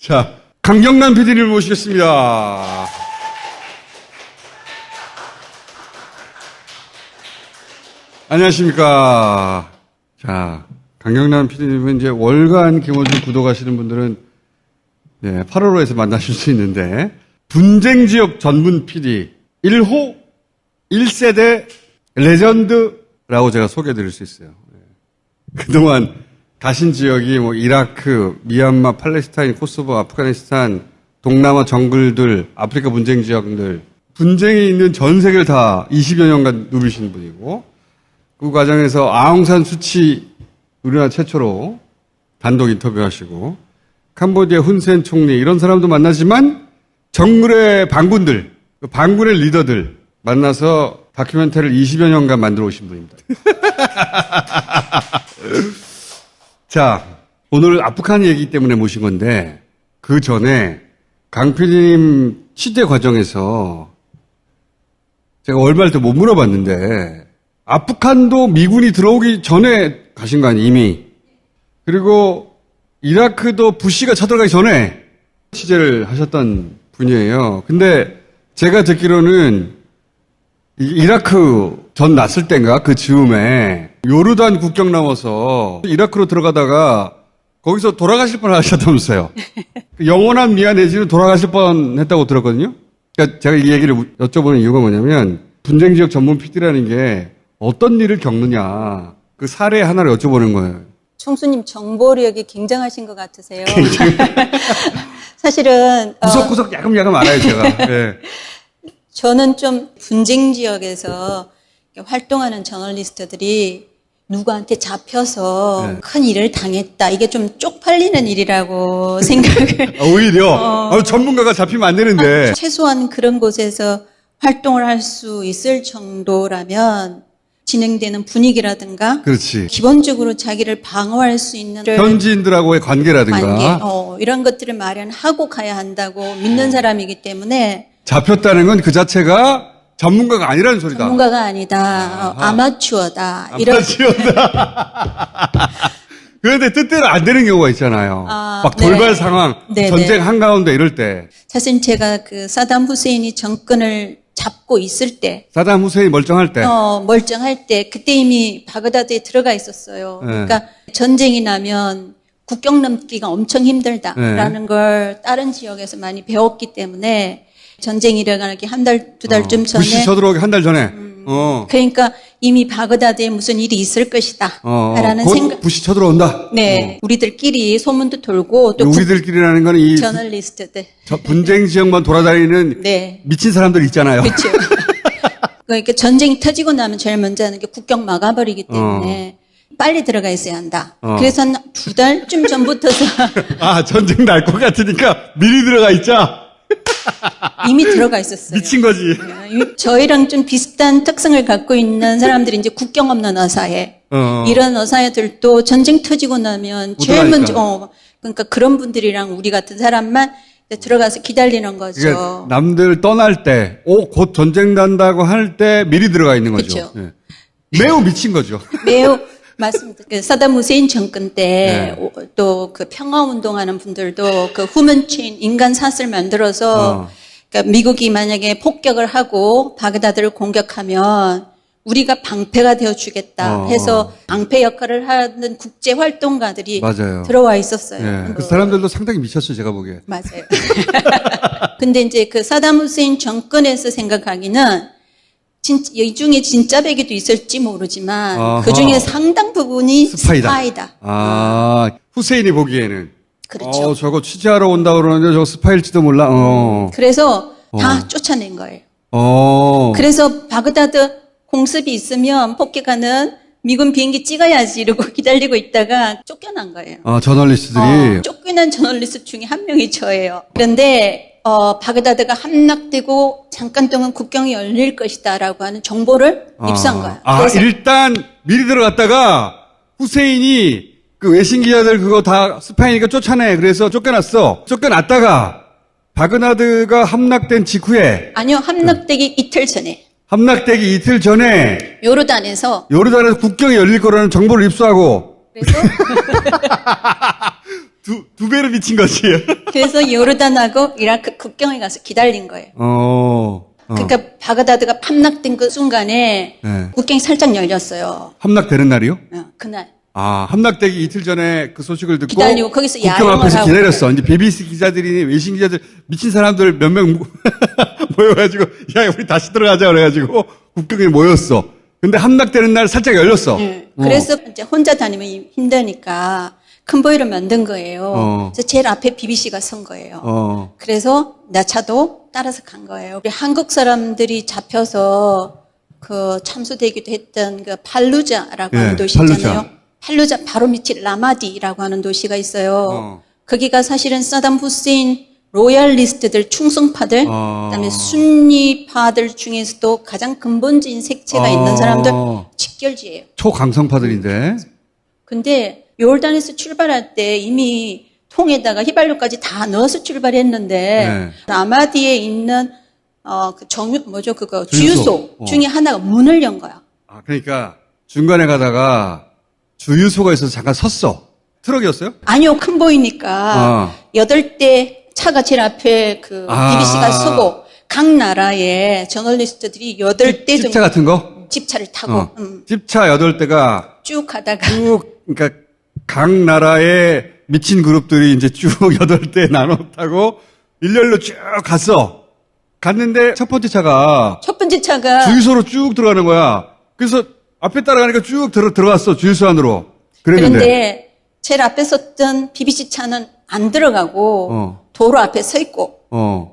자, 강경란 PD를 모시겠습니다. 안녕하십니까. 자, 강경란 PD님은 이제 월간 김어준 구독하시는 분들은 8월호에서 만나실 수 있는데, 분쟁지역 전문 PD 1호 1세대 레전드라고 제가 소개해드릴 수 있어요. 그동안 가신 지역이 뭐 이라크, 미얀마, 팔레스타인, 코소보, 아프가니스탄, 동남아 정글들, 아프리카 분쟁 지역들, 분쟁이 있는 전 세계를 다 20여 년간 누비신 분이고, 그 과정에서 아웅산 수치 우리나라 최초로 단독 인터뷰하시고, 캄보디아 훈센 총리 이런 사람도 만나지만 정글의 반군들, 반군의 리더들 만나서 다큐멘터리를 20여 년간 만들어 오신 분입니다. 자, 오늘 아프간 얘기 때문에 모신 건데, 그 전에 강 PD님 취재 과정에서 제가 월말 때 못 물어봤는데, 아프간도 미군이 들어오기 전에 가신 거 아니에요, 이미. 그리고 이라크도 부시가 쳐들어가기 전에 취재를 하셨던 분이에요. 근데 제가 듣기로는 이라크 전 났을 때인가 그 즈음에 요르단 국경 넘어서 이라크로 들어가다가 거기서 돌아가실 뻔 하셨다면서요. 영원한 미아 내지는 돌아가실 뻔 했다고 들었거든요. 그러니까 제가 이 얘기를 여쭤보는 이유가 뭐냐면 분쟁지역 전문 PD라는 게 어떤 일을 겪느냐 그 사례 하나를 여쭤보는 거예요. 총수님 정보력이 굉장하신 것 같으세요. 사실은 구석구석 야금야금 알아요 제가. 네. 저는 좀 분쟁 지역에서 활동하는 저널리스트들이 누구한테 잡혀서 큰 일을 당했다. 이게 좀 쪽팔리는 일이라고 생각을. 오히려 전문가가 잡히면 안 되는데. 최소한 그런 곳에서 활동을 할 수 있을 정도라면 진행되는 분위기라든가. 그렇지. 기본적으로 자기를 방어할 수 있는 현지인들하고의 관계라든가. 이런 것들을 마련하고 가야 한다고 믿는 사람이기 때문에. 잡혔다는 건 그 자체가 전문가가 아니라는 소리다. 전문가가 아니다. 아마추어다. 아마추어다. 그런데 뜻대로 안 되는 경우가 있잖아요. 막 돌발 상황, 네네. 전쟁 한가운데 이럴 때. 사실 제가 그 사담 후세인이 정권을 잡고 있을 때. 사담 후세인 멀쩡할 때. 멀쩡할 때. 그때 이미 바그다드에 들어가 있었어요. 그러니까 전쟁이 나면 국경 넘기가 엄청 힘들다라는 걸 다른 지역에서 많이 배웠기 때문에 전쟁이 일어나기 한 달, 두 달쯤 전에. 부시 쳐들어오기 한 달 전에. 그러니까 이미 바그다드에 무슨 일이 있을 것이다. 라는 생각. 부시 쳐들어온다. 네. 우리들끼리 소문도 돌고 또 우리들끼리라는 건 이 저널리스트들. 분쟁 지역만 돌아다니는 네. 미친 사람들 있잖아요. 그렇죠. 그러니까 전쟁이 터지고 나면 제일 먼저 하는 게 국경 막아버리기 때문에 빨리 들어가 있어야 한다. 그래서 한 두 달쯤 전부터서 전쟁 날 것 같으니까 미리 들어가 있자. 이미 들어가 있었어요. 미친 거지. 저희랑 좀 비슷한 특성을 갖고 있는 사람들이 이제 국경 없는 어사회. 이런 어사회들도 전쟁 터지고 나면 제일 먼저, 그러니까 그런 분들이랑 우리 같은 사람만 들어가서 기다리는 거죠. 그러니까 남들 떠날 때, 곧 전쟁 난다고 할 때 미리 들어가 있는 거죠. 그렇죠. 매우 미친 거죠. 매우 맞습니다. 그 사담 후세인 정권 때 또 그 평화 운동하는 분들도 그 후먼체인 인간 삿을 만들어서 그러니까 미국이 만약에 폭격을 하고 바그다드를 공격하면 우리가 방패가 되어 주겠다 해서 방패 역할을 하는 국제 활동가들이 맞아요. 들어와 있었어요. 그 사람들도 상당히 미쳤어요, 제가 보기에. 맞아요. 근데 이제 그 사담 후세인 정권에서 생각하기는 진짜, 이 중에 진짜 배기도 있을지 모르지만 그 중에 상당 부분이 스파이다. 후세인이 보기에는. 그렇죠. 저거 취재하러 온다 그러는데 저거 스파일지도 몰라. 그래서 다 쫓아낸 거예요. 그래서 바그다드 공습이 있으면 폭격하는 미군 비행기 찍어야지 이러고 기다리고 있다가 쫓겨난 거예요. 저널리스트들이. 쫓겨난 저널리스트 중에 한 명이 저예요. 그런데 바그다드가 함락되고 잠깐 동안 국경이 열릴 것이다라고 하는 정보를 입수한 거예요. 그래서 일단 미리 들어갔다가 후세인이 그 외신 기자들 그거 다 스파이니까 쫓아내. 그래서 쫓겨났어. 쫓겨났다가 바그다드가 함락된 직후에. 아니요, 함락되기 이틀 전에. 함락되기 이틀 전에 요르단에서 국경이 열릴 거라는 정보를 입수하고 그래서 두 배로 미친 거지. 그래서 요르단하고 이라크 국경에 가서 기다린 거예요. 그러니까 바그다드가 함락된 그 순간에 네. 국경이 살짝 열렸어요. 함락되는 날이요? 그날. 아, 함락되기 이틀 전에 그 소식을 듣고 기다리고 거기서 국경 야영을 앞에서 하고 기다렸어. 이제 BBC 기자들이 외신 기자들 미친 사람들 몇 명 모여가지고 야 우리 다시 들어가자 그래가지고 국경에 모였어. 근데 함락되는 날 살짝 열렸어. 그래서 이제 혼자 다니면 힘드니까 컨보이를 만든 거예요. 그래서 제일 앞에 BBC가 선 거예요. 그래서 내 차도 따라서 간 거예요. 우리 한국 사람들이 잡혀서 그 참수되기도 했던 그 팔루자라고 하는 도시 있잖아요. 팔루자 바로 밑에 라마디라고 하는 도시가 있어요. 거기가 사실은 사담 후세인 로얄리스트들, 충성파들, 그다음에 순니파들 중에서도 가장 근본적인 색채가 있는 사람들 직결지예요. 초강성파들인데. 근데 요르단에서 출발할 때 이미 통에다가 휘발유까지 다 넣어서 출발했는데 라마디에 있는 그 뭐죠 그거 주유소 중에 하나가 문을 연 거야. 아 그러니까 중간에 가다가 주유소가 있어서 잠깐 섰어. 트럭이었어요? 아니요, 큰 보이니까 8대 차가 제일 앞에 그 BBC가 서고 각 나라의 저널리스트들이 8대 정도 집차 같은 거? 집차를 타고 집차 8대가 쭉 가다가 그러니까 각 나라의 미친 그룹들이 이제 쭉 8대 나눠 타고 일렬로 쭉 갔어. 갔는데 첫 번째 차가 첫 번째 차가 주유소로 쭉 들어가는 거야. 그래서 앞에 따라가니까 쭉 들어갔어. 주유소 안으로. 그런데 제일 앞에 섰던 BBC 차는 안 들어가고 도로 앞에 서 있고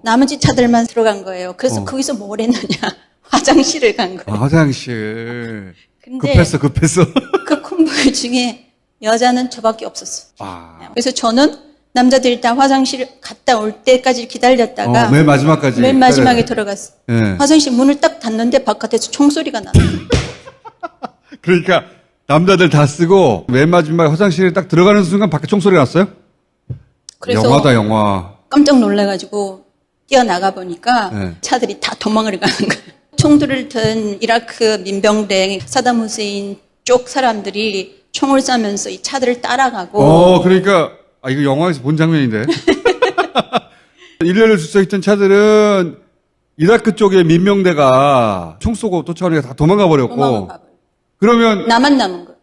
나머지 차들만 들어간 거예요. 그래서 거기서 뭘 했느냐. 화장실을 간 거예요. 화장실. 근데 급했어. 그 콤보이 중에 여자는 저밖에 없었어. 아. 그래서 저는 남자들이 다 화장실 갔다 올 때까지 기다렸다가 맨 마지막까지. 맨 마지막에 들어갔어. 네. 화장실 문을 딱 닫는데 바깥에서 총소리가 나. 그러니까 남자들 다 쓰고 맨 마지막에 화장실에 딱 들어가는 순간 밖에 총소리 났어요? 그래서 영화다 영화. 깜짝 놀라가지고 뛰어나가 보니까 차들이 다 도망을 가는 거예요. 총들을 든 이라크 민병대 사담 후세인 쪽 사람들이 총을 쏴면서 이 차들을 따라가고. 그러니까 이거 영화에서 본 장면인데. 일렬로 서 있던 차들은 이라크 쪽의 민병대가 총 쏘고 도착하니까 다 도망가 버렸고. 그러면 나만 남은 거예요.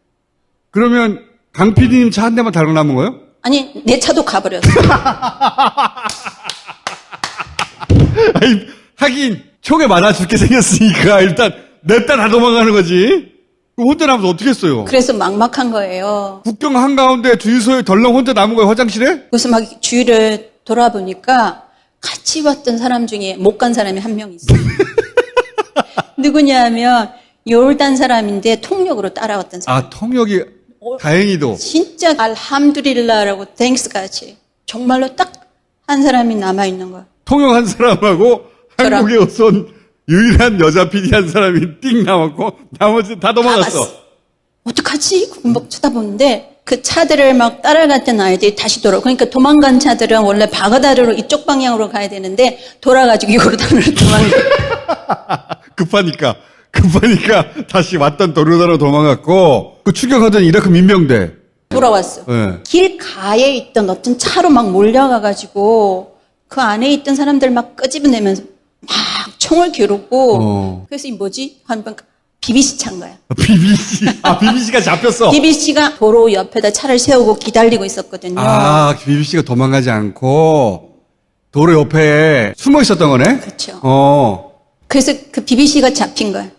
그러면 강 PD님 차 한 대만 달고 남은 거예요? 아니 내 차도 가버렸어. 아니, 하긴 총에 맞아 죽게 생겼으니까 일단 냈다 다 도망가는 거지. 혼자 남아서 어떻게 했어요? 그래서 막막한 거예요. 국경 한가운데 주유소에 덜렁 혼자 남은 거예요, 화장실에? 그래서 막 주위를 돌아보니까 같이 왔던 사람 중에 못 간 사람이 한 명 있어요. 누구냐 하면 요르단 사람인데 통역으로 따라왔던 사람. 통역이 다행히도. 진짜 알함두릴라라고 땡스 같이 정말로 딱 한 사람이 남아있는 거야. 통역한 사람하고 저랑. 한국에 온 유일한 여자 PD 한 사람이 띵 남았고 나머지 다 도망갔어. 어떡하지? 막 쳐다보는데 그 차들을 막 따라갔던 아이들이 다시 그러니까 도망간 차들은 원래 바그다드로 이쪽 방향으로 가야 되는데 돌아가지고 요르단으로 도망가. 급하니까 다시 왔던 도르다로 도망갔고 그 추격하던 이라크 민병대 돌아왔어. 네. 길 가에 있던 어떤 차로 막 몰려가가지고 그 안에 있던 사람들 막 끄집어내면서 막 총을 겨루고 그래서 이 뭐지? 한번 BBC 찬 거야. BBC가 잡혔어. BBC가 도로 옆에다 차를 세우고 기다리고 있었거든요. BBC가 도망가지 않고 도로 옆에 숨어 있었던 거네? 그렇죠. 그래서 그 BBC가 잡힌 거야.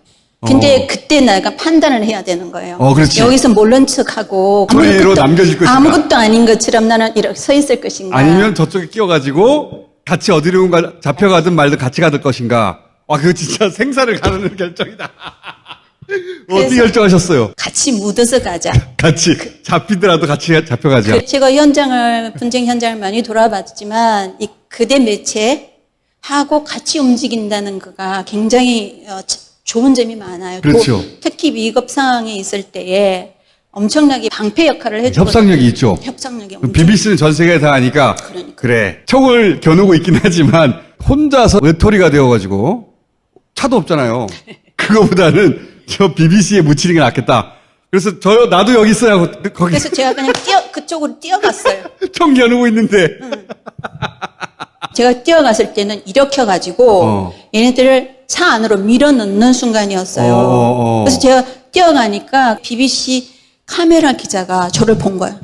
근데 그때 내가 판단을 해야 되는 거예요. 그렇지. 여기서 모른 척하고 그대로 남겨질 것인가? 아무것도 아닌 것처럼 나는 이렇게 서 있을 것인가? 아니면 저쪽에 끼어가지고 같이 어디론가 잡혀가든 말든 같이 가들 것인가? 그거 진짜 생사를 가르는 결정이다. 어떻게 결정하셨어요? 같이 묻어서 가자. 같이 잡히더라도 같이 잡혀가자. 제가 분쟁 현장을 많이 돌아봤지만 이 그대 매체하고 같이 움직인다는 거가 굉장히 좋은 점이 많아요. 그렇죠. 특히 위급 상황에 있을 때에 엄청나게 방패 역할을 해주고 협상력이 있죠. 협상력이 엄청. BBC는 전 세계에 다 아니까 그러니까. 그래 총을 겨누고 있긴 하지만 혼자서 외톨이가 되어가지고 차도 없잖아요. 그거보다는 저 BBC에 묻히는 게 낫겠다. 그래서 나도 여기 있어요. 거기 그래서 제가 그냥 그쪽으로 뛰어갔어요. 총 겨누고 있는데. 제가 뛰어갔을 때는 일으켜가지고 얘네들을 차 안으로 밀어넣는 순간이었어요. 그래서 제가 뛰어가니까 BBC 카메라 기자가 저를 본 거예요.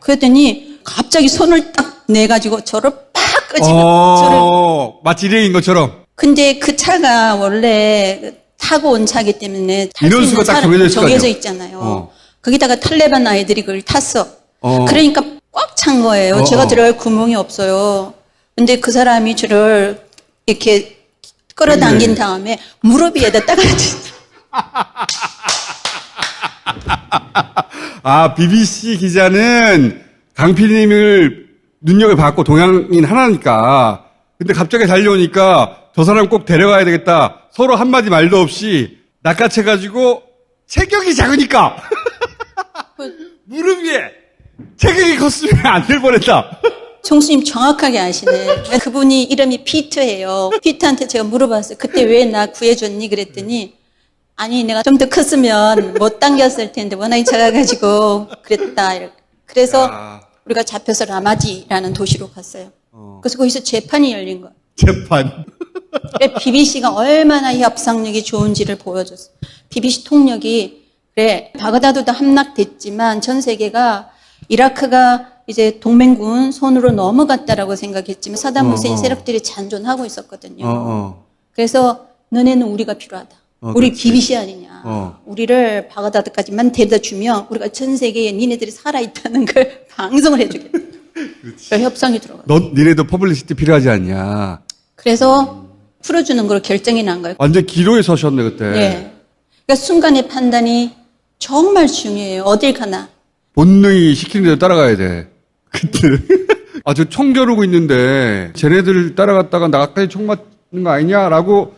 그랬더니 갑자기 손을 딱 내가지고 저를 팍 끄집어. 저를. 마치 일행인 것처럼. 근데 그 차가 원래 타고 온 차기 때문에 탈 수 인원수가 있는 딱 차는 정해져 정해져 있을 있잖아요. 거기다가 탈레반 아이들이 그걸 탔어. 그러니까 꽉 찬 거예요. 제가 어. 들어갈 구멍이 없어요. 근데 그 사람이 저를 이렇게 끌어당긴 다음에 무릎 위에다 딱 BBC 기자는 강 PD님을 눈여겨봤고 동양인 하나니까. 근데 갑자기 달려오니까 저 사람 꼭 데려가야 되겠다. 서로 한마디 말도 없이 낚아채가지고 체격이 작으니까 무릎 위에 체격이 컸으면 안 될 뻔했다. 총수님 정확하게 아시네. 그분이 이름이 피트예요. 피트한테 제가 물어봤어요. 그때 왜 나 구해줬니? 그랬더니 아니 내가 좀 더 컸으면 못 당겼을 텐데 워낙에 작아가지고 그랬다. 이렇게. 그래서 우리가 잡혀서 라마디라는 도시로 갔어요. 그래서 거기서 재판이 열린 거예요. 재판. BBC가 얼마나 협상력이 좋은지를 보여줬어. BBC 통역이 그래 바그다드도 함락됐지만 전 세계가 이라크가 이제 동맹군 손으로 넘어갔다라고 생각했지만 사담 후세인 세력들이 잔존하고 있었거든요. 그래서 너네는 우리가 필요하다. 우리 그렇지. BBC 아니냐. 우리를 바그다드까지만 데려다 주면 우리가 전 세계에 니네들이 살아있다는 걸 방송을 해주겠다. 그래서 협상이 들어갔어요. 니네도 퍼블리시티 필요하지 않냐. 그래서 풀어주는 걸 결정이 난 거예요. 완전 기로에 서셨네 그때. 네. 그러니까 순간의 판단이 정말 중요해요. 어딜 가나. 본능이 시키는 대로 따라가야 돼. 그때. 저 총 겨루고 있는데 쟤네들 따라갔다가 나까지 총 맞는 거 아니냐라고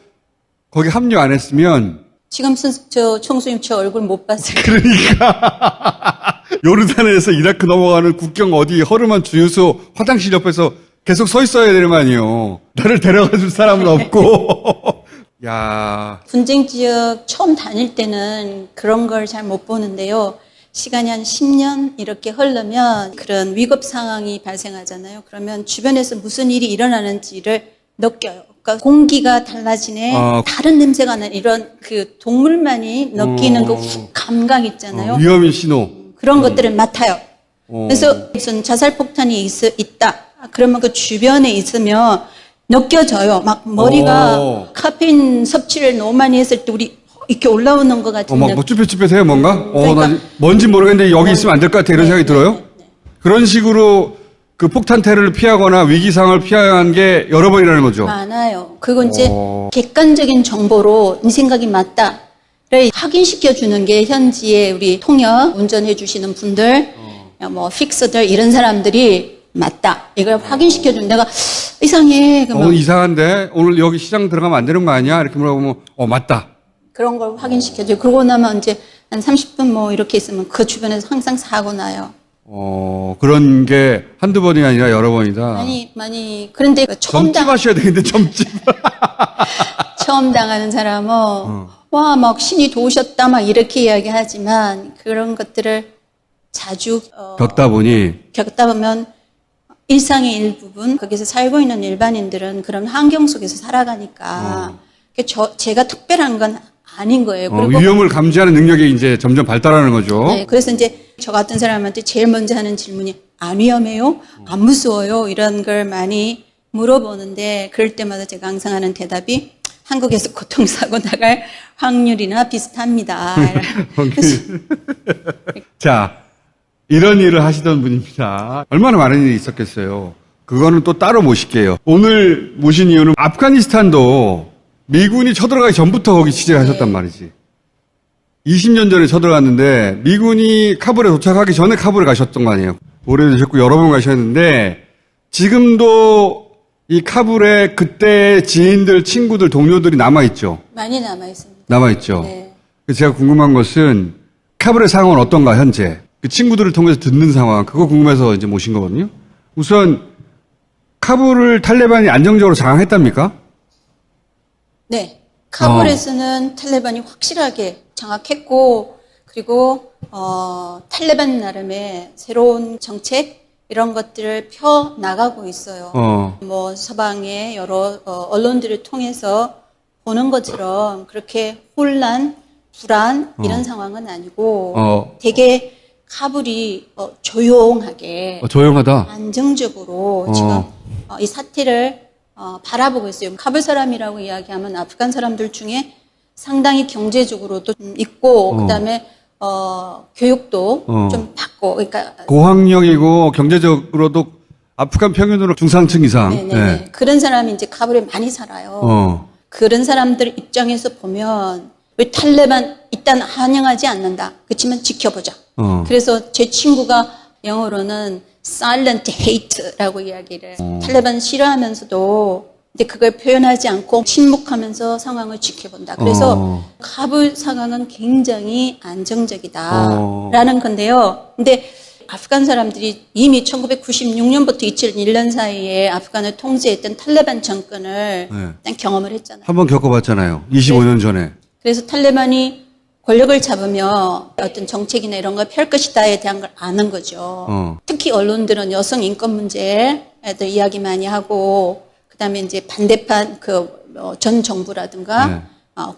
거기 합류 안 했으면 지금 저 총수님 저 얼굴 못 봤어요. 그러니까 요르단에서 이라크 넘어가는 국경 어디 허름한 주유소 화장실 옆에서 계속 서 있어야 되는 거 아니에요. 나를 데려가 줄 사람은 없고. 야. 분쟁 지역 처음 다닐 때는 그런 걸 잘 못 보는데요. 시간이 한 10년 이렇게 흐르면 그런 위급 상황이 발생하잖아요. 그러면 주변에서 무슨 일이 일어나는지를 느껴요. 그러니까 공기가 달라지네. 다른 냄새가 나는 이런 그 동물만이 느끼는 그 감각 있잖아요. 위험인 신호. 그런 것들을 맡아요. 그래서 무슨 자살 폭탄이 있다. 그러면 그 주변에 있으면 느껴져요. 막 머리가 카페인 섭취를 너무 많이 했을 때 우리 이렇게 올라오는 것 같은 막 쭈뼛쭈뼛해요 뭔가? 그러니까, 나 뭔지 모르겠는데 여기 있으면 안 될 것 같아 이런 생각이 들어요? 그런 식으로 그 폭탄 테러를 피하거나 위기 상황을 피한 게 여러 번이라는 거죠. 많아요. 그건 이제 객관적인 정보로 네 생각이 맞다를 확인시켜 주는 게 현지에 우리 통역 운전해 주시는 분들, 뭐 픽서들 이런 사람들이 맞다. 이걸 확인시켜 준 내가 이상해. 그러면 이상한데 오늘 여기 시장 들어가면 안 되는 거 아니야? 이렇게 물어보면 맞다. 그런 걸 확인시켜 줘. 그러고 나면 이제 한 30분 뭐 이렇게 있으면 그 주변에서 항상 사고 나요. 그런 게 한두 번이 아니라 여러 번이다. 많이. 그런데 점집하셔야 되겠는데, 점집. 처음 당하는 사람은, 와, 막 신이 도우셨다, 막 이렇게 이야기하지만, 그런 것들을 자주, 겪다 보면, 일상의 일부분, 거기서 살고 있는 일반인들은 그런 환경 속에서 살아가니까, 제가 특별한 건 아닌 거예요. 그리고 위험을 감지하는 능력이 이제 점점 발달하는 거죠. 네, 그래서 이제 저 같은 사람한테 제일 먼저 하는 질문이 안 위험해요? 안 무서워요? 이런 걸 많이 물어보는데 그럴 때마다 제가 항상 하는 대답이 한국에서 교통사고 나갈 확률이나 비슷합니다. 자, 이런 일을 하시던 분입니다. 얼마나 많은 일이 있었겠어요. 그거는 또 따로 모실게요. 오늘 모신 이유는 아프가니스탄도 미군이 쳐들어가기 전부터 거기 취재를 하셨단 말이지. 20년 전에 쳐들어갔는데 미군이 카불에 도착하기 전에 카불에 가셨던 거 아니에요. 오래되셨고 여러 번 가셨는데 지금도 이 카불에 그때 지인들, 친구들, 동료들이 남아있죠. 많이 남아있습니다. 남아있죠. 네. 그래서 제가 궁금한 것은 카불의 상황은 어떤가 현재. 그 친구들을 통해서 듣는 상황 그거 궁금해서 이제 모신 거거든요. 우선 카불을 탈레반이 안정적으로 장악했답니까? 네. 카불에서는 탈레반이 확실하게 장악했고 그리고 탈레반 나름의 새로운 정책 이런 것들을 펴 나가고 있어요. 뭐 서방의 여러 언론들을 통해서 보는 것처럼 그렇게 혼란, 불안 이런 상황은 아니고 되게 카불이 조용하게 조용하다. 안정적으로 지금 이 사태를 바라보고 있어요. 카불 사람이라고 이야기하면 아프간 사람들 중에 상당히 경제적으로도 있고 그다음에 교육도 좀 받고 그러니까 고학력이고 경제적으로도 아프간 평균으로 중상층 이상. 네네 네. 그런 사람이 이제 카불에 많이 살아요. 그런 사람들 입장에서 보면 왜 탈레반 일단 환영하지 않는다. 그렇지만 지켜보자. 그래서 제 친구가 영어로는 silent hate라고 이야기를 탈레반 싫어하면서도 근데 그걸 표현하지 않고 침묵하면서 상황을 지켜본다. 그래서 카불 상황은 굉장히 안정적이다라는 건데요. 근데 아프간 사람들이 이미 1996년부터 2001년 사이에 아프간을 통제했던 탈레반 정권을 일단 경험을 했잖아요. 한번 겪어봤잖아요. 25년 전에. 그래서 탈레반이 권력을 잡으면 어떤 정책이나 이런 걸 펼 것이다에 대한 걸 아는 거죠. 특히 언론들은 여성 인권 문제에 대해 이야기 많이 하고 그다음에 이제 반대판 전 정부라든가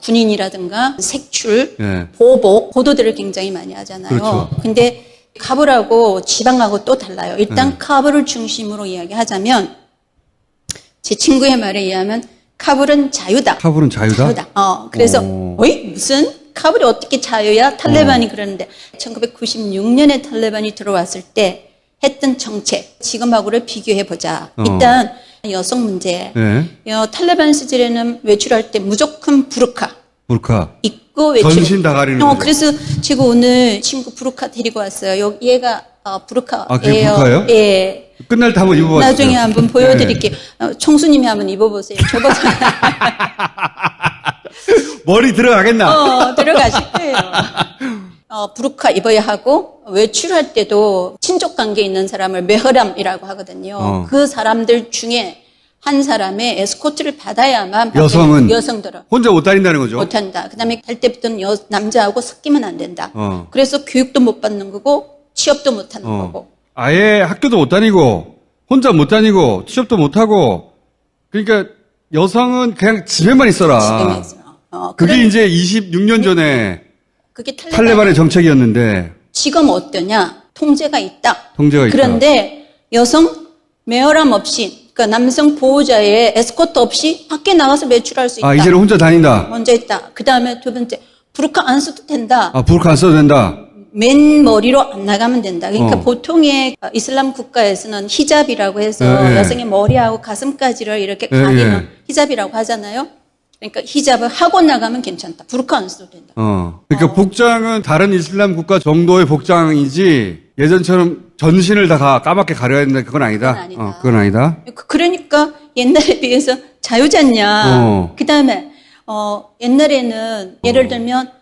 군인이라든가 색출, 보복, 보도들을 굉장히 많이 하잖아요. 그렇죠. 근데 카불하고 지방하고 또 달라요. 일단 카불을 중심으로 이야기하자면 제 친구의 말에 의하면 카불은 자유다. 카불은 자유다? 그래서 무슨 카불이 어떻게 자유야? 탈레반이 그러는데 1996년에 탈레반이 들어왔을 때 했던 정책 지금하고를 비교해 보자. 일단 여성 문제. 탈레반 시절에는 외출할 때 무조건 부르카 입고 외출. 전신 다 가리는 거죠. 그래서 제가 오늘 친구 부르카 데리고 왔어요. 얘가 부르카예요. 그게 부르카예요? 예. 끝날 때 한번 입어봐주세요. 나중에 한번 보여드릴게요. 청수님이 한번 입어보세요. 저보다 머리 들어가겠나? 들어가실 거예요. 부르카 입어야 하고 외출할 때도 친족 관계 있는 사람을 메허람이라고 하거든요. 그 사람들 중에 한 사람의 에스코트를 받아야만 여성들은 혼자 못 다닌다는 거죠. 못한다. 그다음에 갈 때부터는 남자하고 섞이면 안 된다. 그래서 교육도 못 받는 거고 취업도 못 하는 거고. 아예 학교도 못 다니고 혼자 못 다니고 취업도 못 하고 그러니까 여성은 그냥 집에만 있어라. 집에만 있어라. 그게 이제 26년 전에 그게 탈레반의 정책이었는데 지금 어떠냐? 통제가 있다. 통제가 그런데 여성 메어람 없이 그러니까 남성 보호자의 에스코트 없이 밖에 나가서 외출할 수 있다. 이제는 혼자 다닌다. 혼자 있다. 그 다음에 두 번째 부르카 안 써도 된다. 부르카 안 써도 된다. 맨 머리로 안 나가면 된다. 그러니까 보통의 이슬람 국가에서는 히잡이라고 해서 여성의 머리하고 가슴까지를 이렇게 가리는 히잡이라고 하잖아요. 그러니까 히잡을 하고 나가면 괜찮다. 부르카 안 써도 된다. 그러니까 복장은 다른 이슬람 국가 정도의 복장이지 예전처럼 전신을 다 까맣게 가려야 된다. 그건 아니다. 그건 아니다. 그러니까 옛날에 비해서 자유잖냐. 그 다음에 옛날에는 예를 들면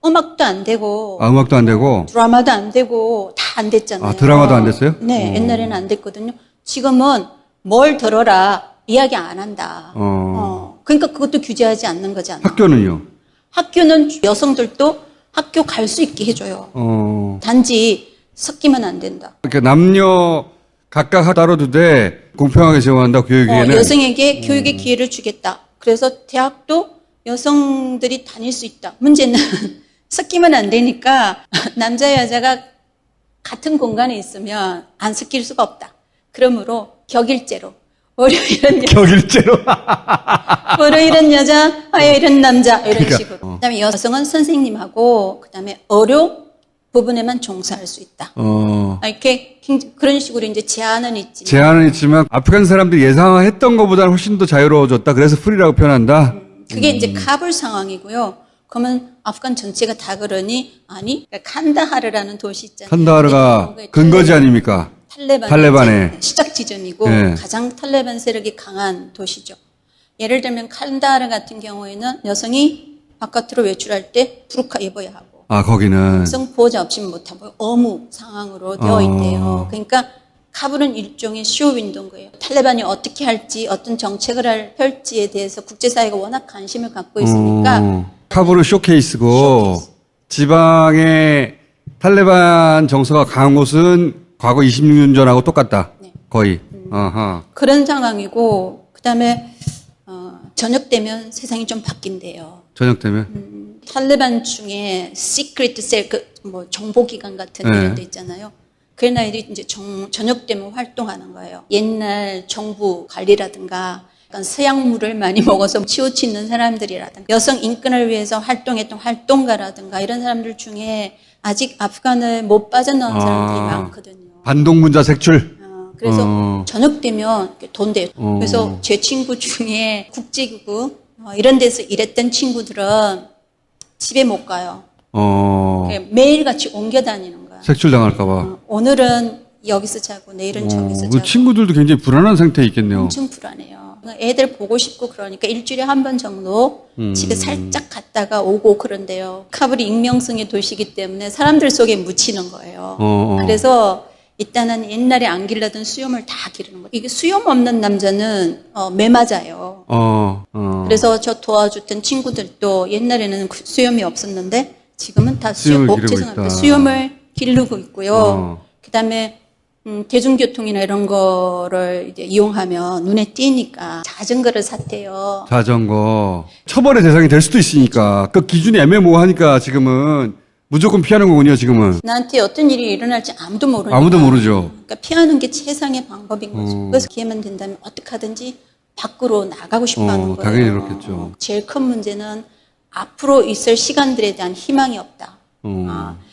음악도 안 되고 음악도 안 되고 드라마도 안 되고 다 안 됐잖아요. 드라마도 안 됐어요? 네, 옛날에는 안 됐거든요. 지금은 뭘 들어라 이야기 안 한다. 그러니까 그것도 규제하지 않는 거잖아요. 학교는요? 학교는 여성들도 학교 갈 수 있게 해줘요. 단지 섞이면 안 된다. 그러니까 남녀 각각 다뤄두되 공평하게 제공한다. 교육에는 여성에게 교육의 기회를 주겠다. 그래서 대학도 여성들이 다닐 수 있다. 문제는 섞이면 안 되니까 남자 여자가 같은 공간에 있으면 안 섞일 수가 없다. 그러므로 격일제로 월요일은 격일제로 월요일은 여자, 화요일은 남자 이런 식으로. 그다음에 여성은 선생님하고 그다음에 의료 부분에만 종사할 수 있다. 이렇게 그런 식으로 이제 제한은 있지만 아프간 사람들이 예상했던 것보다는 훨씬 더 자유로워졌다. 그래서 프리라고 표현한다. 그게 이제 카불 상황이고요. 그러면 아프간 전체가 다 그러니 아니 그러니까 칸다하르라는 도시 있잖아요. 칸다하르가 근거지 아닙니까? 탈레반의 시작 지점이고 가장 탈레반 세력이 강한 도시죠. 예를 들면 칸다하르 같은 경우에는 여성이 바깥으로 외출할 때 부르카 입어야 하고 거기는 여성 보호자 없이는 못하고 의무 상황으로 되어 있대요. 그러니까 카불은 일종의 쇼윈도인 거예요. 탈레반이 어떻게 할지 어떤 정책을 펼지에 대해서 국제사회가 워낙 관심을 갖고 있으니까 카불은 쇼케이스고 지방의 탈레반 정서가 강한 곳은 과거 26년 전하고 똑같다. 네. 거의. 아하. 그런 상황이고 그다음에 저녁 되면 세상이 좀 바뀐대요. 저녁 되면. 탈레반 중에 시크릿 셀, 뭐 정보기관 같은 네. 이런 데 있잖아요. 그런 아이들이 이제 저녁 되면 활동하는 거예요. 옛날 정부 관리라든가 약간 서양물을 많이 먹어서 치우치는 사람들이라든가 여성 인권을 위해서 활동했던 활동가라든가 이런 사람들 중에 아직 아프간을 못 빠져나온 사람들이 많거든요. 반동문자 색출. 그래서 저녁 되면 이렇게 돈대요. 그래서 제 친구 중에 국제기구 이런 데서 일했던 친구들은 집에 못 가요. 매일같이 옮겨 다니는 거야. 색출 당할까봐. 오늘은 여기서 자고 내일은 저기서 그 자고. 친구들도 굉장히 불안한 상태에 있겠네요. 엄청 불안해요. 애들 보고 싶고 그러니까 일주일에 한 번 정도 집에 살짝 갔다가 오고 그런데요. 카불이 익명성의 도시이기 때문에 사람들 속에 묻히는 거예요. 그래서 일단은 옛날에 안 길러던 수염을 다 기르는 거예요. 이게 수염 없는 남자는 매 맞아요. 그래서 저 도와줬던 친구들도 옛날에는 수염이 없었는데 지금은 다 수염을 기르고 있고요. 그다음에 대중교통이나 이런 거를 이제 이용하면 눈에 띄니까 자전거를 샀대요. 자전거. 처벌의 대상이 될 수도 있으니까. 그 기준이 애매모호하니까 지금은 무조건 피하는 거군요, 지금은. 나한테 어떤 일이 일어날지 아무도 모르니까. 아무도 모르죠. 그러니까 피하는 게 최상의 방법인 거죠. 그래서 기회만 된다면 어떻게 하든지 밖으로 나가고 싶어 하는 거예요. 당연히 그렇겠죠. 제일 큰 문제는 앞으로 있을 시간들에 대한 희망이 없다.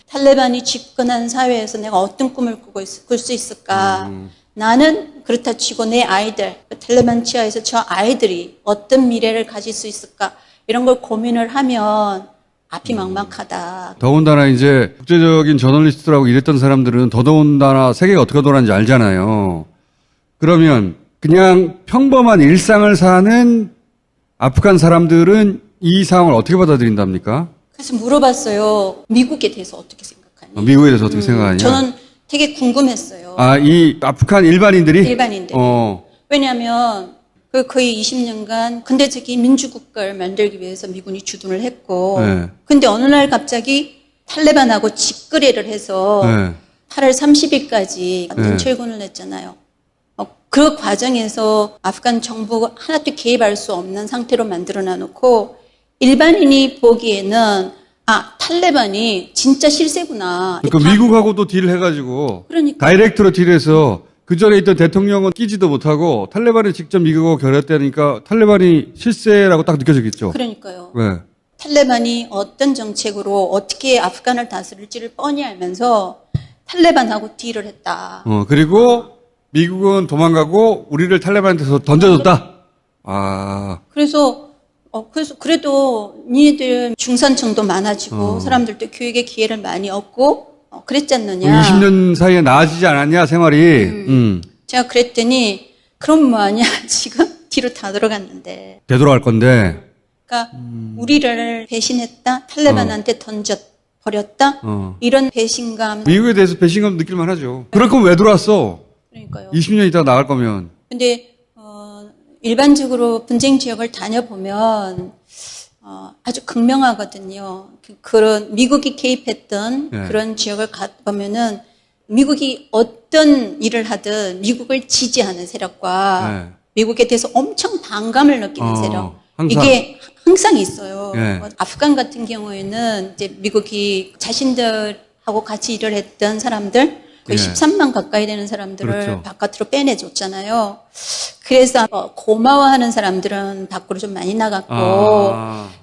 탈레반이 집권한 사회에서 내가 어떤 꿈을 꿀 수 있을까? 나는 그렇다 치고 내 아이들, 탈레반 치하에서 저 아이들이 어떤 미래를 가질 수 있을까? 이런 걸 고민을 하면 앞이 막막하다. 더군다나 이제 국제적인 저널리스트라고 일했던 사람들은 더더군다나 세계가 어떻게 돌아가는지 알잖아요. 그러면 그냥 평범한 일상을 사는 아프간 사람들은 이 상황을 어떻게 받아들인답니까? 그래서 물어봤어요. 미국에 대해서 어떻게 생각하니? 미국에 대해서 어떻게 생각하냐? 저는 되게 궁금했어요. 이 아프간 일반인들이? 일반인들이. 왜냐하면 거의 20년간 근대적인 민주국가를 만들기 위해서 미군이 주둔을 했고, 근데 어느 날 갑자기 탈레반하고 직거래를 해서 8월 30일까지 완전 철군을 했잖아요. 그 과정에서 아프간 정부가 하나도 개입할 수 없는 상태로 만들어 놔놓고 일반인이 보기에는 탈레반이 진짜 실세구나. 그러니까 미국하고도 딜을 해가지고 그러니까. 다이렉트로 딜해서 그 전에 있던 대통령은 끼지도 못하고 탈레반이 직접 미국하고 결혈했다니까 탈레반이 실세라고 딱 느껴졌겠죠. 그러니까요. 네. 탈레반이 어떤 정책으로 어떻게 아프간을 다스릴지를 뻔히 알면서 탈레반하고 딜을 했다. 그리고 미국은 도망가고 우리를 탈레반한테서 던져줬다. 그래서 그래도 니네들 중산층도 많아지고 사람들도 교육의 기회를 많이 얻고 그랬지 않느냐. 20년 사이에 나아지지 않았냐 생활이. 제가 그랬더니 그럼 뭐하냐 지금 뒤로 다 들어갔는데. 되돌아갈 건데. 그러니까 우리를 배신했다, 탈레반한테 던져버렸다 이런 배신감. 미국에 대해서 배신감 느낄만 하죠. 그럴 거면 왜 들어왔어? 그러니까요. 20년 있다가 나갈 거면. 근데 일반적으로 분쟁 지역을 다녀보면 아주 극명하거든요. 그런 미국이 개입했던 그런 지역을 가보면은 미국이 어떤 일을 하든 미국을 지지하는 세력과 미국에 대해서 엄청 반감을 느끼는 세력. 항상. 이게 항상 있어요. 아프간 같은 경우에는 이제 미국이 자신들하고 같이 일을 했던 사람들 거의 13만 가까이 되는 사람들을 그렇죠. 바깥으로 빼내줬잖아요. 그래서 고마워하는 사람들은 밖으로 좀 많이 나갔고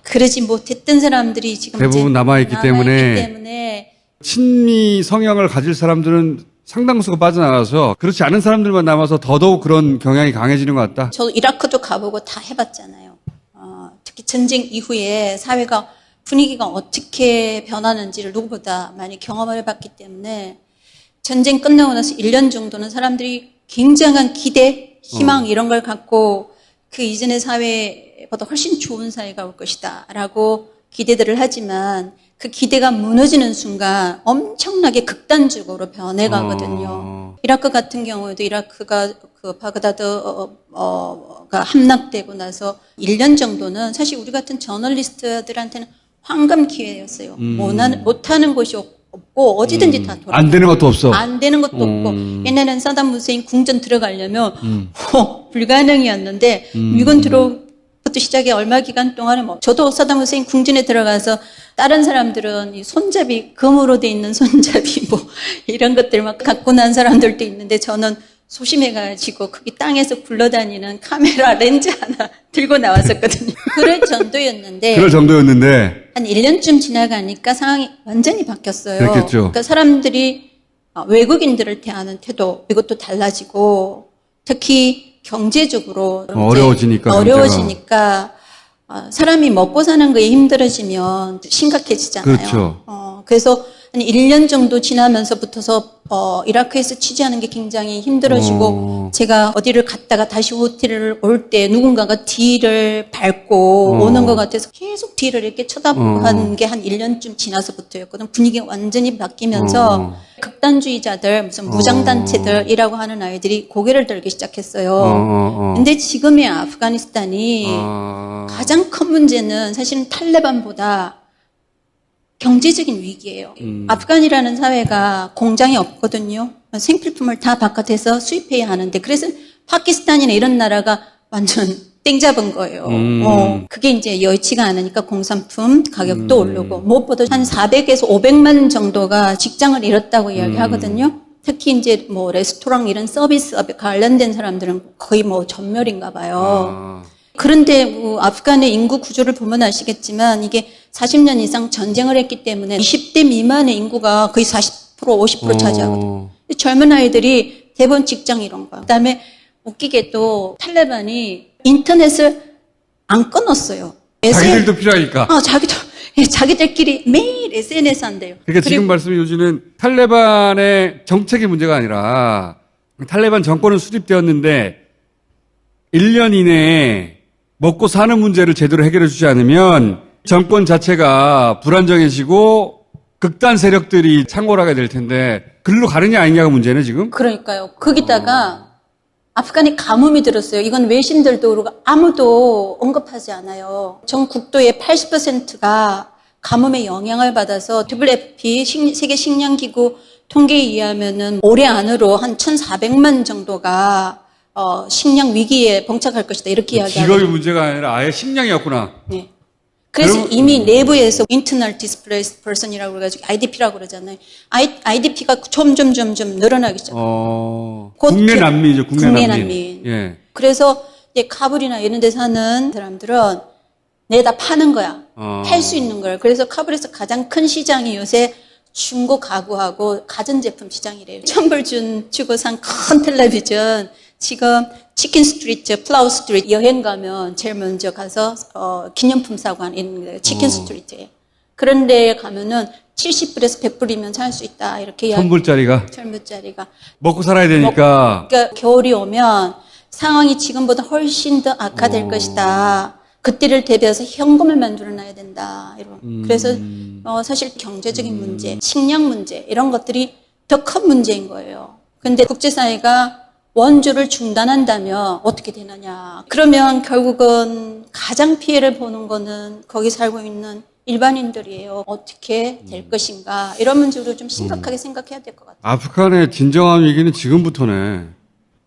그러지 못했던 사람들이 지금 대부분 남아있기 때문에 때문에 친미 성향을 가질 사람들은 상당수가 빠져나가서 그렇지 않은 사람들만 남아서 더더욱 그런 경향이 강해지는 것 같다. 저도 이라크도 가보고 다 해봤잖아요. 특히 전쟁 이후에 사회가 분위기가 어떻게 변하는지를 누구보다 많이 경험을 해봤기 때문에 전쟁 끝나고 나서 1년 정도는 사람들이 굉장한 기대, 희망 이런 걸 갖고 그 이전의 사회보다 훨씬 좋은 사회가 올 것이다 라고 기대들을 하지만 그 기대가 무너지는 순간 엄청나게 극단적으로 변해가거든요. 이라크 같은 경우에도 이라크가 그 바그다드가 함락되고 나서 1년 정도는 사실 우리 같은 저널리스트들한테는 황금 기회였어요. 못하는 곳이 없고 어디든지 다 돌아. 안 되는 것도 없어. 안 되는 것도 없고 옛날에는 사담 후세인 궁전 들어가려면 불가능이었는데 미군 들어부터 시작해 얼마 기간 동안에 저도 사담 후세인 궁전에 들어가서 다른 사람들은 이 손잡이 금으로 돼 있는 손잡이 이런 것들 막 갖고 난 사람들도 있는데 저는 소심해가지고 거기 땅에서 굴러다니는 카메라 렌즈 하나 들고 나왔었거든요. 그럴 정도였는데 한 1년쯤 지나가니까 상황이 완전히 바뀌었어요. 그렇겠죠. 그러니까 사람들이 외국인들을 대하는 태도 이것도 달라지고 특히 경제적으로 어려워지니까 사람이 먹고 사는 거에 힘들어지면 심각해지잖아요. 그렇죠. 그래서 한 1년 정도 지나면서부터서 이라크에서 취재하는 게 굉장히 힘들어지고 제가 어디를 갔다가 다시 호텔을 올 때 누군가가 뒤를 밟고 오는 것 같아서 계속 뒤를 이렇게 쳐다보는 게 한 1년쯤 지나서부터였거든. 분위기가 완전히 바뀌면서 극단주의자들 무슨 무장단체들이라고 하는 아이들이 고개를 들기 시작했어요. 근데 지금의 아프가니스탄이 가장 큰 문제는 사실은 탈레반보다 경제적인 위기예요. 아프간이라는 사회가 공장이 없거든요. 생필품을 다 바깥에서 수입해야 하는데 그래서 파키스탄이나 이런 나라가 완전 땡 잡은 거예요. 그게 이제 여의치가 않으니까 공산품 가격도 오르고 무엇보다 한 400에서 500만 정도가 직장을 잃었다고 이야기하거든요. 특히 이제 레스토랑 이런 서비스업에 관련된 사람들은 거의 전멸인가 봐요. 그런데 아프간의 인구 구조를 보면 아시겠지만 이게 40년 이상 전쟁을 했기 때문에 20대 미만의 인구가 거의 40%, 50% 차지하거든요. 젊은 아이들이 대부분 직장 이런 거야. 그다음에 웃기게도 탈레반이 인터넷을 안 끊었어요. 자기들도 필요하니까. 자기들끼리 매일 SNS 한대요. 그러니까 지금 말씀해 주시는 탈레반의 정책의 문제가 아니라 탈레반 정권은 수립되었는데 1년 이내에 먹고 사는 문제를 제대로 해결해 주지 않으면 정권 자체가 불안정해지고 극단 세력들이 창궐하게 될 텐데 글로 가느냐 아니냐가 문제네 지금? 그러니까요. 거기다가 아프간이 가뭄이 들었어요. 이건 외신들도 그러고 아무도 언급하지 않아요. 전 국토의 80%가 가뭄의 영향을 받아서 WFP 세계 식량기구 통계에 의하면은 올해 안으로 한 1,400만 정도가 식량 위기에 봉착할 것이다. 이렇게 이야기하거든요. 직업이 문제가 아니라 아예 식량이었구나. 네. 그래서 이미 내부에서 Internal Displaced Person이라고 그래가지고 IDP라고 그러잖아요. IDP가 점점 늘어나기 시작해요. 국내 난민이죠. 국내 난민. 예. 그래서 이제 카불이나 이런 데 사는 사람들은 내다 파는 거야. 팔 수 있는 걸. 그래서 카불에서 가장 큰 시장이 요새 중고 가구하고 가전제품 시장이래요. 천불 주고 산 큰 텔레비전. 지금 치킨 스트리트, 플라워 스트리트 여행 가면 제일 먼저 가서 기념품 사고 하는 거예요. 치킨 스트리트에. 그런 데 가면은 70불에서 100불이면 살 수 있다. 이렇게 천불짜리가 먹고 살아야 되니까. 그러니까 겨울이 오면 상황이 지금보다 훨씬 더 악화될 것이다. 그때를 대비해서 현금을 만들어놔야 된다. 그래서 사실 경제적인 문제, 식량 문제 이런 것들이 더 큰 문제인 거예요. 그런데 국제사회가 원조를 중단한다면 어떻게 되느냐. 그러면 결국은 가장 피해를 보는 거는 거기 살고 있는 일반인들이에요. 어떻게 될 것인가. 이런 문제로 좀 심각하게 생각해야 될 것 같아요. 아프간의 진정한 위기는 지금부터네.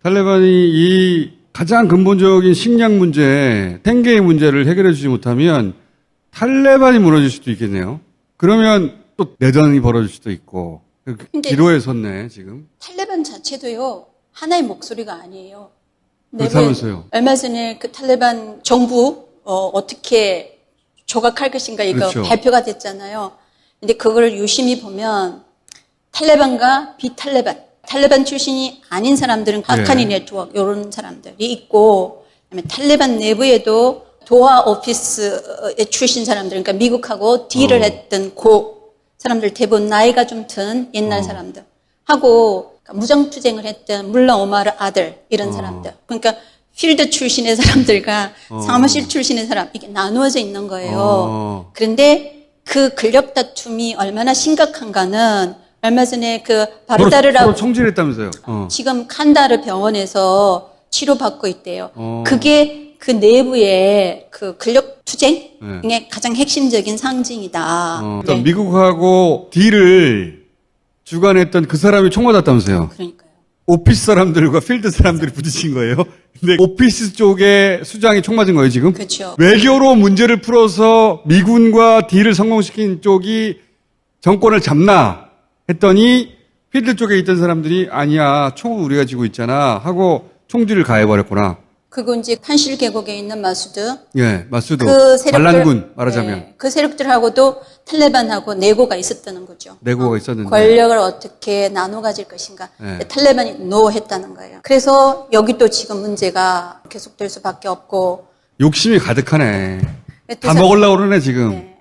탈레반이 이 가장 근본적인 식량 문제, 탱게의 문제를 해결해 주지 못하면 탈레반이 무너질 수도 있겠네요. 그러면 또 내전이 벌어질 수도 있고. 기로에 섰네, 지금. 탈레반 자체도요. 하나의 목소리가 아니에요. 그렇다면서요. 얼마 전에 그 탈레반 정부 어떻게 조각할 것인가 이거 그렇죠. 발표가 됐잖아요. 근데 그걸 유심히 보면 탈레반과 비탈레반, 탈레반 출신이 아닌 사람들은 하카니 네트워크 이런 사람들이 있고 그다음에 탈레반 내부에도 도하 오피스에 출신 사람들, 그러니까 미국하고 딜을 했던 사람들 대부분 나이가 좀 든 옛날 사람들 하고 무장투쟁을 했던 물라 오마르 아들 이런 사람들. 그러니까 필드 출신의 사람들과 사무실 출신의 사람 이게 나누어져 있는 거예요. 그런데 그 근력 다툼이 얼마나 심각한가는 얼마 전에 그 바르다르라고 서로 총질했다면서요. 지금 칸다르 병원에서 치료받고 있대요. 그게 그 내부의 그 권력 투쟁의 네. 가장 핵심적인 상징이다. 그러니까 네. 미국하고 딜을 주관했던 그 사람이 총 맞았다면서요. 그러니까요. 오피스 사람들과 필드 사람들이 부딪힌 거예요. 근데 오피스 쪽에 수장이 총 맞은 거예요, 지금? 그렇죠. 외교로 문제를 풀어서 미군과 딜을 성공시킨 쪽이 정권을 잡나 했더니 필드 쪽에 있던 사람들이 아니야, 총은 우리가 쥐고 있잖아 하고 총질을 가해버렸구나. 그리고 이제 판실 계곡에 있는 마수드 예, 마수도. 그 세력들, 반란군 말하자면. 네, 그 세력들하고도 탈레반하고 내고가 있었다는 거죠. 내고가 있었는데. 권력을 어떻게 나눠 가질 것인가. 네. 탈레반이 노했다는 거예요. 그래서 여기 또 지금 문제가 계속될 수밖에 없고. 욕심이 가득하네. 또 다 먹으려고 그러네, 지금. 네.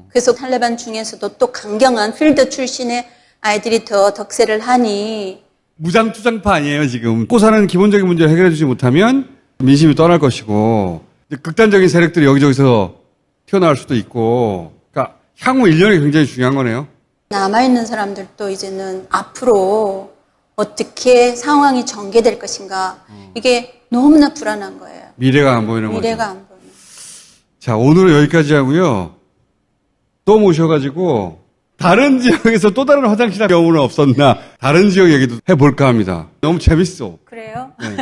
그래서 탈레반 중에서도 또 강경한 필드 출신의 아이들이 더 덕세를 하니 무장투장파 아니에요, 지금. 먹고 사는 기본적인 문제를 해결해 주지 못하면 민심이 떠날 것이고, 이제 극단적인 세력들이 여기저기서 튀어나올 수도 있고, 그러니까 향후 1년이 굉장히 중요한 거네요. 남아있는 사람들도 이제는 앞으로 어떻게 상황이 전개될 것인가. 이게 너무나 불안한 거예요. 미래가 안 보이는 거죠. 미래가 안 보이는. 자, 오늘은 여기까지 하고요. 또 모셔가지고, 다른 지역에서 또 다른 화장실 경우는 없었나, 다른 지역 얘기도 해볼까 합니다. 너무 재밌어. 그래요? 네.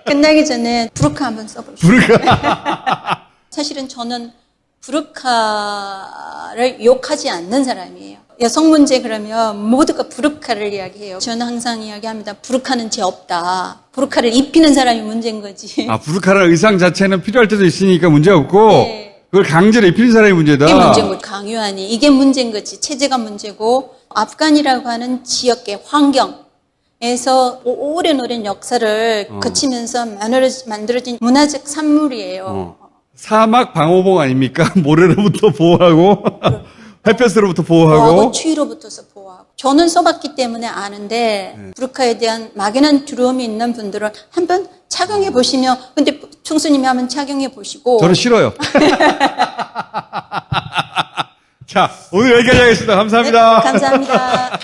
끝나기 전에 부르카 한번 써보시죠. 부르카. 사실은 저는 부르카를 욕하지 않는 사람이에요. 여성 문제 그러면 모두가 부르카를 이야기해요. 저는 항상 이야기합니다. 부르카는 죄 없다. 부르카를 입히는 사람이 문제인 거지. 아, 부르카라는 의상 자체는 필요할 때도 있으니까 문제 없고, 네. 그걸 강제로 입히는 사람이 문제다. 이게 문제인 거지. 강요하니. 이게 문제인 거지. 체제가 문제고 아프간이라고 하는 지역의 환경에서 오랜 역사를 거치면서 만들어진 문화적 산물이에요. 사막 방호복 아닙니까? 모래로부터 보호하고, 햇볕으로부터 보호하고 보호하고. 추위로부터서 보호하고. 저는 써봤기 때문에 아는데 부르카에 대한 막연한 두려움이 있는 분들은 한번 착용해 보시면, 근데 총수님이 한번 착용해 보시고. 저는 싫어요. 자, 오늘 여기까지 하겠습니다. 감사합니다. 네, 감사합니다.